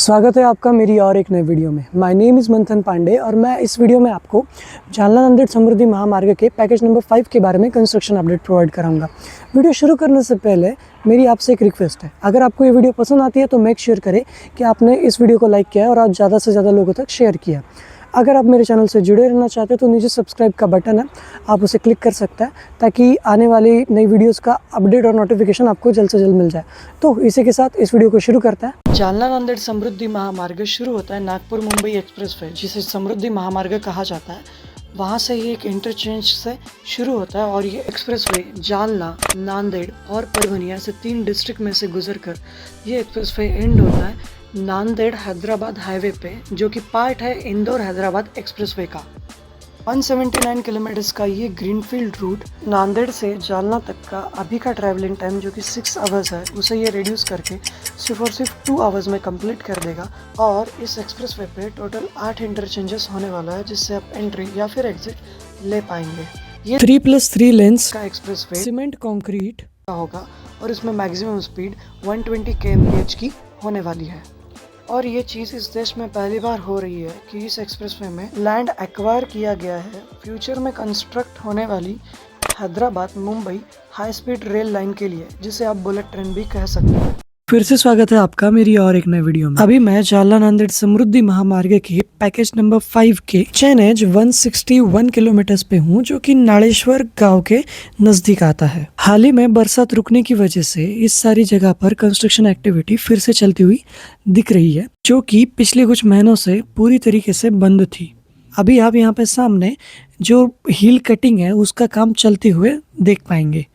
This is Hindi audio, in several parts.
स्वागत है आपका मेरी और एक नई वीडियो में। माय नेम इज़ मंथन पांडे और मैं इस वीडियो में आपको जालना नांदेड़ समृद्धि महामार्ग के पैकेज नंबर 5 के बारे में कंस्ट्रक्शन अपडेट प्रोवाइड कराऊंगा। वीडियो शुरू करने से पहले मेरी आपसे एक रिक्वेस्ट है, अगर आपको ये वीडियो पसंद आती है तो मेक श्योर करें कि आपने इस वीडियो को लाइक किया है और आप ज़्यादा से ज़्यादा लोगों तक शेयर किया। अगर आप मेरे चैनल से जुड़े रहना चाहते हैं तो नीचे सब्सक्राइब का बटन है, आप उसे क्लिक कर सकते हैं ताकि आने वाली नई वीडियोस का अपडेट और नोटिफिकेशन आपको जल्द से जल्द मिल जाए। तो इसी के साथ इस वीडियो को शुरू करते हैं। जालना नांदेड़ समृद्धि महामार्ग शुरू होता है नागपुर मुंबई एक्सप्रेस वे, जिसे समृद्धि महामार्ग कहा जाता है। वहाँ से ये एक इंटरचेंज से शुरू होता है और ये एक्सप्रेस वे जालना, नांदेड़ और परभनी ऐसे 3 डिस्ट्रिक्ट में से गुजरकर ये एक्सप्रेस वे एंड होता है नांदेड़ हैदराबाद हाईवे पे, जो कि पार्ट है इंदौर हैदराबाद एक्सप्रेसवे का। 179 किलोमीटर्स का ये ग्रीनफील्ड रूट नांदेड़ से जालना तक का अभी का ट्रैवलिंग टाइम जो कि 6 आवर्स है, उसे ये रिड्यूस करके सिर्फ और सिर्फ 2 आवर्स में कंप्लीट कर देगा। और इस एक्सप्रेसवे पे टोटल 8 इंटरचेंजेस होने वाला है, जिससे आप एंट्री या फिर एग्जिट ले पाएंगे। ये 3+3 लेन्स का एक्सप्रेसवे सीमेंट कॉन्क्रीट का होगा और इसमें मैक्सिमम स्पीड 120 kmph की होने वाली है। और ये चीज़ इस देश में पहली बार हो रही है कि इस एक्सप्रेसवे में लैंड एक्वायर किया गया है फ्यूचर में कंस्ट्रक्ट होने वाली Hyderabad Mumbai high speed rail line के लिए, जिसे आप बुलेट ट्रेन भी कह सकते हैं। फिर से स्वागत है आपका मेरी और एक नई वीडियो में। अभी मैं जालना नांदेड़ समृद्धि महामार्ग के पैकेज नंबर 5 के चेन एज 161 किलोमीटर्स पे हूँ, जो कि नाड़ेश्वर गांव के नजदीक आता है। हाल ही में बरसात रुकने की वजह से इस सारी जगह पर कंस्ट्रक्शन एक्टिविटी फिर से चलती हुई दिख रही है, जो कि पिछले कुछ महीनों से पूरी तरीके से बंद थी। अभी आप यहाँ पे सामने जो हिल कटिंग है उसका काम चलते हुए देख पाएंगे।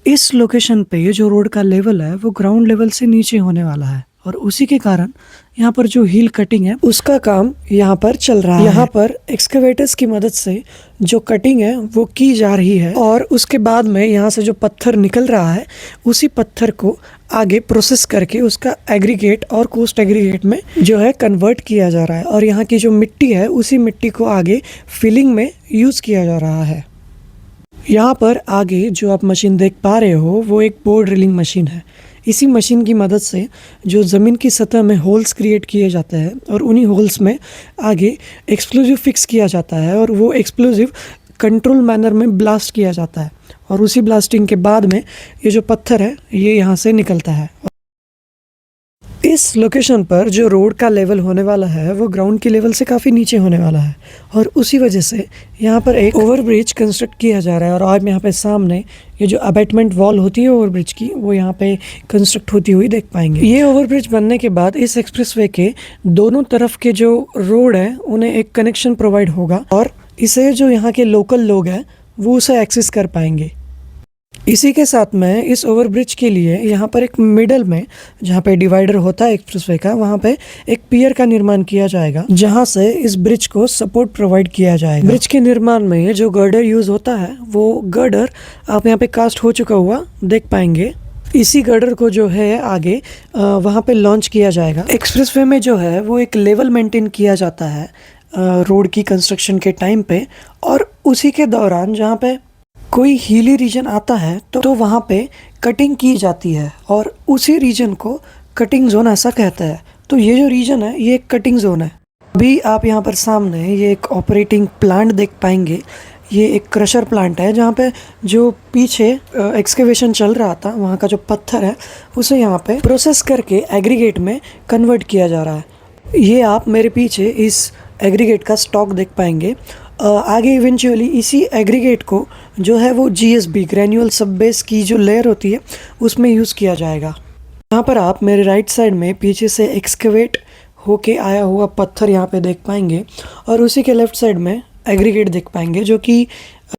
इस लोकेशन पे जो रोड का लेवल है वो ग्राउंड लेवल से नीचे होने वाला है और उसी के कारण यहाँ पर जो हिल कटिंग है उसका काम यहाँ पर चल रहा है। यहाँ पर एक्सकेवेटर्स की मदद से जो कटिंग है वो की जा रही है और उसके बाद में यहाँ से जो पत्थर निकल रहा है उसी पत्थर को आगे प्रोसेस करके उसका एग्रीगेट और कोस्ट एग्रीगेट में जो है कन्वर्ट किया जा रहा है। और यहाँ की जो मिट्टी है उसी मिट्टी को आगे फिलिंग में यूज किया जा रहा है। यहाँ पर आगे जो आप मशीन देख पा रहे हो वो एक बोर ड्रिलिंग मशीन है। इसी मशीन की मदद से जो ज़मीन की सतह में होल्स क्रिएट किए जाते हैं और उन्हीं होल्स में आगे एक्सप्लोजिव फिक्स किया जाता है और वो एक्सप्लोजिव कंट्रोल मैनर में ब्लास्ट किया जाता है और उसी ब्लास्टिंग के बाद में ये जो पत्थर है ये यहाँ से निकलता है। इस लोकेशन पर जो रोड का लेवल होने वाला है वो ग्राउंड के लेवल से काफ़ी नीचे होने वाला है और उसी वजह से यहाँ पर एक ओवरब्रिज कंस्ट्रक्ट किया जा रहा है। और आज यहाँ पे सामने ये जो अबैटमेंट वॉल होती है ओवरब्रिज की वो यहाँ पे कंस्ट्रक्ट होती हुई देख पाएंगे। ये ओवरब्रिज बनने के बाद इस एक्सप्रेसवे के दोनों तरफ के जो रोड है उन्हें एक कनेक्शन प्रोवाइड होगा और इसे जो यहाँ के लोकल लोग हैं वो उसे एक्सेस कर पाएंगे। इसी के साथ में इस ओवरब्रिज के लिए यहाँ पर एक मिडल में जहाँ पे डिवाइडर होता है एक्सप्रेसवे का, वहाँ पे एक पियर का निर्माण किया जाएगा जहाँ से इस ब्रिज को सपोर्ट प्रोवाइड किया जाएगा। ब्रिज के निर्माण में जो गर्डर यूज होता है वो गर्डर आप यहाँ पे कास्ट हो चुका हुआ देख पाएंगे। इसी गर्डर को जो है आगे वहाँ पे लॉन्च किया जाएगा। एक्सप्रेसवे में जो है वो एक लेवल मेंटेन किया जाता है रोड की कंस्ट्रक्शन के टाइम पे, और उसी के दौरान जहाँ पे कोई हिली रीजन आता है तो वहाँ पे कटिंग की जाती है और उसी रीजन को कटिंग जोन ऐसा कहते हैं। तो ये जो रीजन है ये एक कटिंग जोन है। अभी आप यहाँ पर सामने ये एक ऑपरेटिंग प्लांट देख पाएंगे। ये एक क्रशर प्लांट है जहाँ पे जो पीछे एक्सकेवेशन चल रहा था वहाँ का जो पत्थर है उसे यहाँ पे प्रोसेस करके एग्रीगेट में कन्वर्ट किया जा रहा है। ये आप मेरे पीछे इस एग्रीगेट का स्टॉक देख पाएंगे। आगे इवेंचुअली इसी एग्रीगेट को जो है वो GSB ग्रैन्युअल सब बेस की जो लेयर होती है उसमें यूज़ किया जाएगा। यहाँ पर आप मेरे राइट साइड में पीछे से एक्सकेवेट होके आया हुआ पत्थर यहाँ पे देख पाएंगे और उसी के लेफ्ट साइड में एग्रीगेट देख पाएंगे, जो कि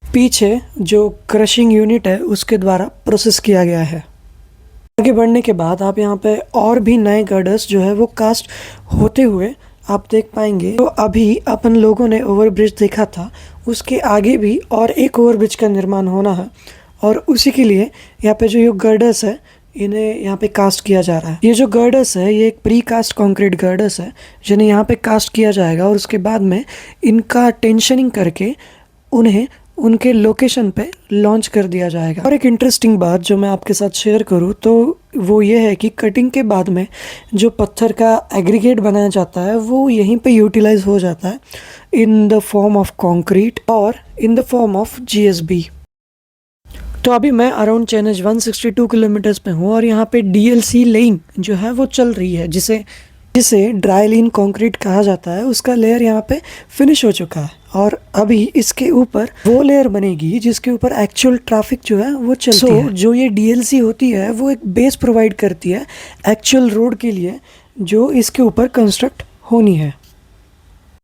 पीछे जो क्रशिंग यूनिट है उसके द्वारा प्रोसेस किया गया है। आगे बढ़ने के बाद आप यहाँ पे और भी नए गर्डर्स जो है वो कास्ट होते हुए आप देख पाएंगे। तो अभी अपन लोगों ने ओवरब्रिज देखा था, उसके आगे भी और एक ओवरब्रिज का निर्माण होना है और उसी के लिए यहाँ पे जो ये गर्डर्स है इन्हें यहाँ पे कास्ट किया जा रहा है। ये जो गर्डर्स है ये एक प्री कास्ट कंक्रीट गर्डर्स है जिन्हें यहाँ पे कास्ट किया जाएगा और उसके बाद में इनका टेंशनिंग करके उन्हें उनके लोकेशन पे लॉन्च कर दिया जाएगा। और एक इंटरेस्टिंग बात जो मैं आपके साथ शेयर करूँ तो वो ये है कि कटिंग के बाद में जो पत्थर का एग्रीगेट बनाया जाता है वो यहीं पे यूटिलाइज हो जाता है in the form of concrete और in the form of G S B. तो अभी मैं अराउंड चैनज 162 किलोमीटर्स पे हूँ और यहाँ पे डीएलसी लेइंग जो है वो चल रही है, जिसे जिसे ड्राई लीन कंक्रीट कहा जाता है। उसका लेयर यहाँ पे फिनिश हो चुका है और अभी इसके ऊपर वो लेयर बनेगी जिसके ऊपर एक्चुअल ट्रैफिक जो है वो चलती है। जो ये डीएलसी होती है वो एक बेस प्रोवाइड करती है एक्चुअल रोड के लिए जो इसके ऊपर कंस्ट्रक्ट होनी है।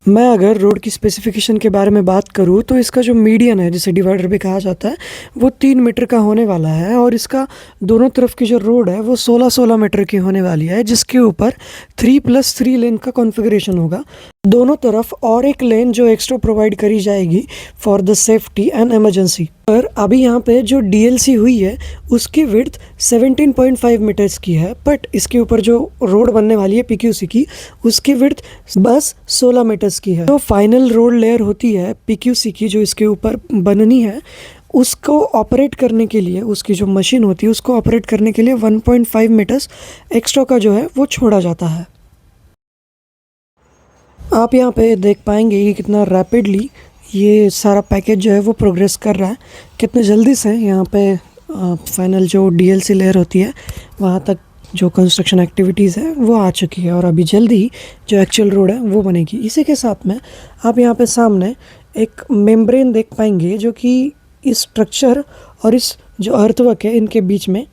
मैं अगर रोड की स्पेसिफिकेशन के बारे में बात करूँ तो इसका जो मीडियन है, जिसे डिवाइडर भी कहा जाता है, वो 3 मीटर का होने वाला है और इसका दोनों तरफ की जो रोड है वो 16-16 मीटर की होने वाली है, जिसके ऊपर 3+3 लेन का कॉन्फ़िगरेशन होगा दोनों तरफ और एक लेन जो एक्स्ट्रा प्रोवाइड करी जाएगी for the safety and emergency. पर अभी यहाँ पे जो डीएलसी हुई है उसकी विड्थ 17.5 मीटर्स की है, बट इसके ऊपर जो रोड बनने वाली है पीक्यूसी की उसकी विड्थ बस 16 मीटर्स की है। तो फाइनल रोड लेयर होती है पीक्यूसी की जो इसके ऊपर बननी है, उसको ऑपरेट करने के लिए उसकी जो मशीन होती है उसको ऑपरेट करने के लिए 1.5 मीटर्स एक्स्ट्रा का जो है वो छोड़ा जाता है। आप यहाँ पे देख पाएंगे कि कितना रैपिडली ये सारा पैकेज जो है वो प्रोग्रेस कर रहा है, कितने जल्दी से यहाँ पे फाइनल जो डीएलसी लेयर होती है वहाँ तक जो कंस्ट्रक्शन एक्टिविटीज़ है वो आ चुकी है और अभी जल्दी ही जो एक्चुअल रोड है वो बनेगी। इसी के साथ में आप यहाँ पे सामने एक मेम्ब्रेन देख पाएंगे जो कि इस स्ट्रक्चर और इस जो अर्थवर्क है इनके बीच में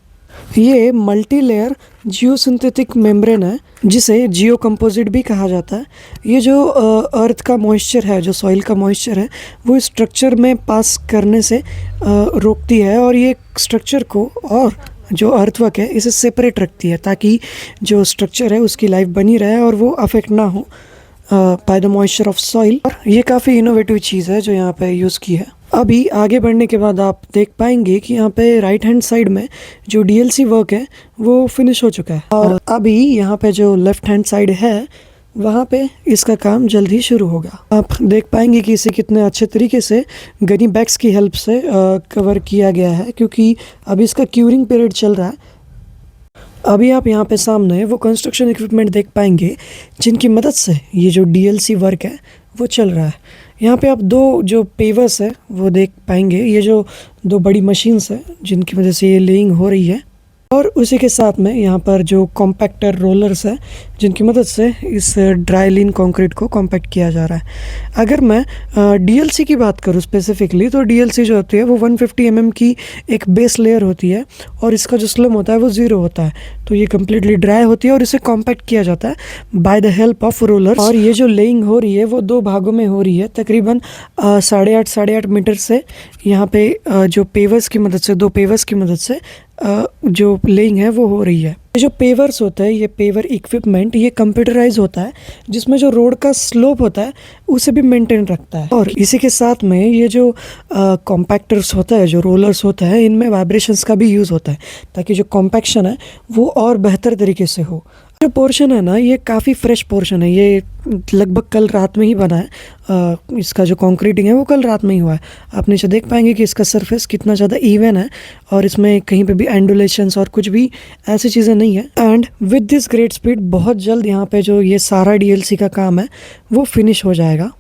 ये मल्टी लेयर जियो सिंथेटिक मेम्ब्रेन है, जिसे जियो कंपोजिट भी कहा जाता है। ये जो अर्थ का मॉइस्चर है, जो सॉइल का मॉइस्चर है, वो इस स्ट्रक्चर में पास करने से रोकती है और ये स्ट्रक्चर को और जो अर्थवर्क है इसे सेपरेट रखती है ताकि जो स्ट्रक्चर है उसकी लाइफ बनी रहे और वो अफेक्ट ना हो by the moisture of soil. और ये काफ़ी इनोवेटिव चीज़ है जो यहाँ पे यूज़ की है। अभी आगे बढ़ने के बाद आप देख पाएंगे कि यहाँ पे राइट हैंड साइड में जो डीएलसी वर्क है वो फिनिश हो चुका है और अभी यहाँ पे जो लेफ्ट हैंड साइड है वहाँ पे इसका काम जल्द ही शुरू होगा। आप देख पाएंगे कि इसे कितने अच्छे तरीके से गनी बैग्स की हेल्प से कवर किया गया है, क्योंकि अभी इसका क्यूरिंग पीरियड चल रहा है। अभी आप यहाँ पे सामने वो कंस्ट्रक्शन इक्विपमेंट देख पाएंगे जिनकी मदद से ये जो डीएलसी वर्क है वो चल रहा है। यहाँ पे आप दो जो पेवर्स है वो देख पाएंगे, ये जो दो बड़ी मशीन्स है जिनकी वजह से ये लेइंग हो रही है, और उसी के साथ में यहाँ पर जो कॉम्पैक्टर रोलर्स है जिनकी मदद से इस ड्राई लीन कंक्रीट को कॉम्पैक्ट किया जा रहा है। अगर मैं डीएलसी की बात करूँ स्पेसिफिकली तो डीएलसी जो होती है वो 150 mm की एक बेस लेयर होती है और इसका जो स्लम होता है वो 0 होता है, तो ये कम्प्लीटली ड्राई होती है और इसे कॉम्पैक्ट किया जाता है by the help of rollers. और ये जो लेइंग हो रही है वो 2 भागों में हो रही है, तकरीबन 8.5 मीटर से यहाँ पे जो पेवर्स की मदद से 2 पेवर्स की मदद से जो लेइंग है वो हो रही है। ये जो पेवर्स होता है, ये पेवर इक्विपमेंट, ये कंप्यूटराइज होता है जिसमें जो रोड का स्लोप होता है उसे भी मेंटेन रखता है। और इसी के साथ में ये जो कॉम्पैक्टर्स होता है, जो रोलर्स होता है, इनमें वाइब्रेशंस का भी यूज़ होता है ताकि जो कॉम्पैक्शन है वो और बेहतर तरीके से हो। जो पोर्शन है ना ये काफ़ी फ्रेश पोर्शन है, ये लगभग कल रात में ही बना है। इसका जो कंक्रीटिंग है वो कल रात में ही हुआ है। आप नीचे देख पाएंगे कि इसका सरफेस कितना ज़्यादा इवन है और इसमें कहीं पे भी एंडुलेशंस और कुछ भी ऐसी चीज़ें नहीं है। And with this great speed बहुत जल्द यहाँ पे जो ये सारा डीएलसी का काम है वो फिनिश हो जाएगा।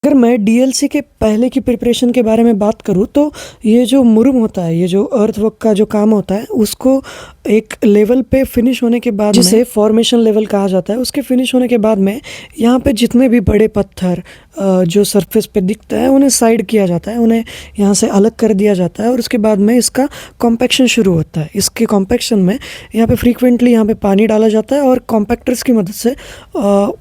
अगर मैं डीएलसी के पहले की प्रिपरेशन के बारे में बात करूँ तो ये जो मुरुम होता है, ये जो अर्थवर्क का जो काम होता है, उसको एक लेवल पे फिनिश होने के बाद, जिसे फॉर्मेशन लेवल कहा जाता है, उसके फिनिश होने के बाद में यहाँ पे जितने भी बड़े पत्थर जो सरफेस पे दिखता है उन्हें साइड किया जाता है, उन्हें यहाँ से अलग कर दिया जाता है और उसके बाद में इसका कॉम्पैक्शन शुरू होता है। इसके कॉम्पैक्शन में यहाँ पे फ्रीक्वेंटली यहाँ पे पानी डाला जाता है और कॉम्पैक्टर्स की मदद से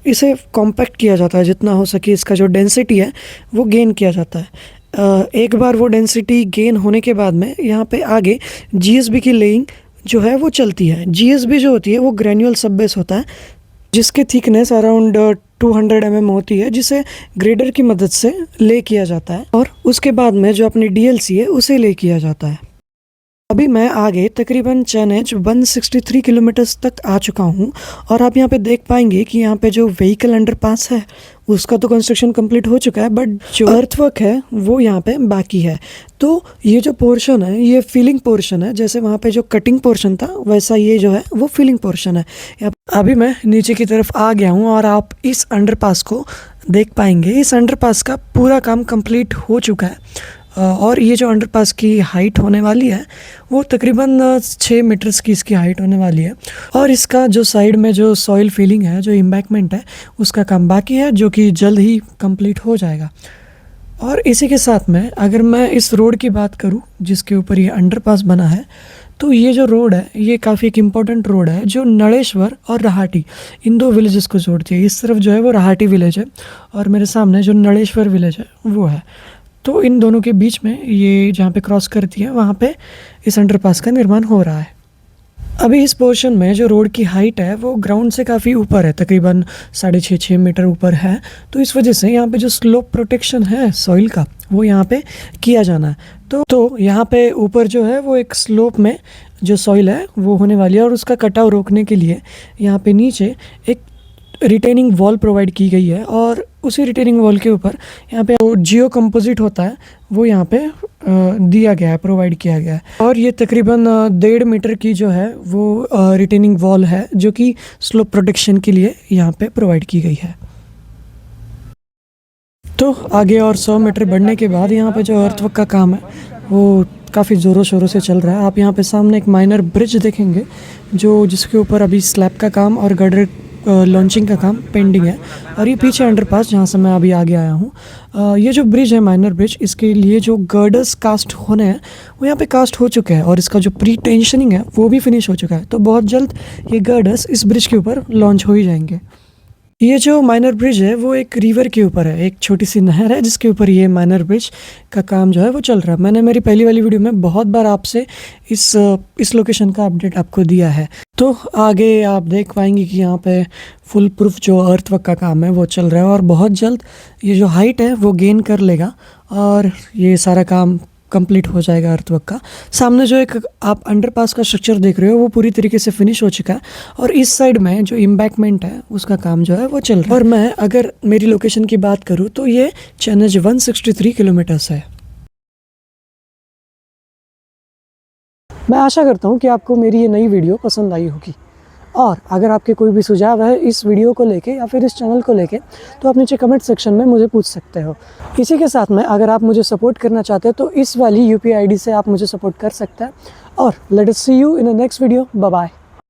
इसे कॉम्पैक्ट किया जाता है जितना हो सके। इसका जो डेंसिटी है वो गेन किया जाता है। एक बार वो डेंसिटी गेन होने के बाद में यहाँ पे आगे जीएसबी की लेइंग जो है वो चलती है। जीएसबी जो होती है वो ग्रेन्यूल सब बेस होता है जिसकी थिकनेस अराउंड 200 mm होती है, जिसे ग्रेडर की मदद से ले किया जाता है और उसके बाद में जो अपनी डीएलसी है उसे ले किया जाता है। अभी मैं आगे तकरीबन NH 163 किलोमीटर्स तक आ चुका हूँ और आप यहाँ पे देख पाएंगे कि यहाँ पे जो व्हीकल अंडरपास है उसका तो कंस्ट्रक्शन कंप्लीट हो चुका है, बट जो अर्थवर्क है वो यहाँ पे बाकी है। तो ये जो पोर्शन है ये फिलिंग पोर्शन है, जैसे वहाँ पे जो कटिंग पोर्शन था वैसा ये जो है वो फिलिंग पोर्शन है। अभी मैं नीचे की तरफ आ गया हूँ और आप इस अंडरपास को देख पाएंगे। इस अंडरपास का पूरा काम कंप्लीट हो चुका है और ये जो अंडरपास की हाइट होने वाली है वो तकरीबन 6 मीटर्स की इसकी हाइट होने वाली है। और इसका जो साइड में जो सॉइल फिलिंग है, जो एम्बैंकमेंट है, उसका काम बाकी है जो कि जल्द ही कंप्लीट हो जाएगा। और इसी के साथ में अगर मैं इस रोड की बात करूं जिसके ऊपर ये अंडरपास बना है, तो ये जो रोड है ये काफ़ी एक इम्पॉर्टेंट रोड है जो नड़ेश्वर और रहाटी इन दो विलेजेस को जोड़ती है। इस तरफ जो है वो रहाटी विलेज है और मेरे सामने जो नड़ेश्वर विलेज है वो है। तो इन दोनों के बीच में ये जहाँ पे क्रॉस करती है वहाँ पे इस अंडरपास का निर्माण हो रहा है। अभी इस पोर्शन में जो रोड की हाइट है वो ग्राउंड से काफ़ी ऊपर है, तकरीबन 6.5 मीटर ऊपर है। तो इस वजह से यहाँ पे जो स्लोप प्रोटेक्शन है सॉइल का वो यहाँ पे किया जाना है। तो यहाँ पे ऊपर जो है वो एक स्लोप में जो सॉइल है वो होने वाली है और उसका कटाव रोकने के लिए यहाँ पे नीचे एक रिटेनिंग वॉल प्रोवाइड की गई है और उसी रिटेनिंग वॉल के ऊपर यहाँ पे जियो कंपोजिट होता है वो यहाँ पे दिया गया है, प्रोवाइड किया गया है। और ये तकरीबन 1.5 मीटर की जो है वो रिटेनिंग वॉल है जो कि स्लोप प्रोटेक्शन के लिए यहाँ पे प्रोवाइड की गई है। तो आगे और 100 मीटर बढ़ने के बाद यहाँ पे जो अर्थवर्क का काम है वो काफ़ी ज़ोरों शोरों से चल रहा है। आप यहाँ पे सामने एक माइनर ब्रिज देखेंगे जिसके ऊपर अभी स्लैब का काम और गर्डर लॉन्चिंग का काम पेंडिंग है। और ये पीछे अंडरपास जहाँ से मैं अभी आगे आया हूँ, ये जो ब्रिज है माइनर ब्रिज, इसके लिए जो गर्डर्स कास्ट होने हैं वो यहाँ पे कास्ट हो चुके हैं और इसका जो प्री टेंशनिंग है वो भी फिनिश हो चुका है। तो बहुत जल्द ये गर्डर्स इस ब्रिज के ऊपर लॉन्च हो ही जाएंगे। ये जो माइनर ब्रिज है वो एक रिवर के ऊपर है, एक छोटी सी नहर है जिसके ऊपर ये माइनर ब्रिज का काम जो है वो चल रहा है। मैंने मेरी पहली वाली वीडियो में बहुत बार आपसे इस लोकेशन का अपडेट आपको दिया है। तो आगे आप देख पाएंगे कि यहाँ पे फुल प्रूफ जो अर्थवर्क का काम है वो चल रहा है और बहुत जल्द ये जो हाइट है वो गेन कर लेगा और ये सारा काम कंप्लीट हो जाएगा अर्थवर्क का। सामने जो एक आप अंडरपास का स्ट्रक्चर देख रहे हो वो पूरी तरीके से फिनिश हो चुका है और इस साइड में जो एम्बैंकमेंट है उसका काम जो है वो चल रहा है। और मैं अगर मेरी लोकेशन की बात करूँ तो ये NH 163 किलोमीटर्स है। मैं आशा करता हूँ कि आपको मेरी ये नई वीडियो पसंद आई होगी और अगर आपके कोई भी सुझाव है इस वीडियो को लेके या फिर इस चैनल को लेके तो आप नीचे कमेंट सेक्शन में मुझे पूछ सकते हो। इसी के साथ में अगर आप मुझे सपोर्ट करना चाहते हैं तो इस वाली UPI ID से आप मुझे सपोर्ट कर सकते हैं। और let us see you in the next video. Bye bye.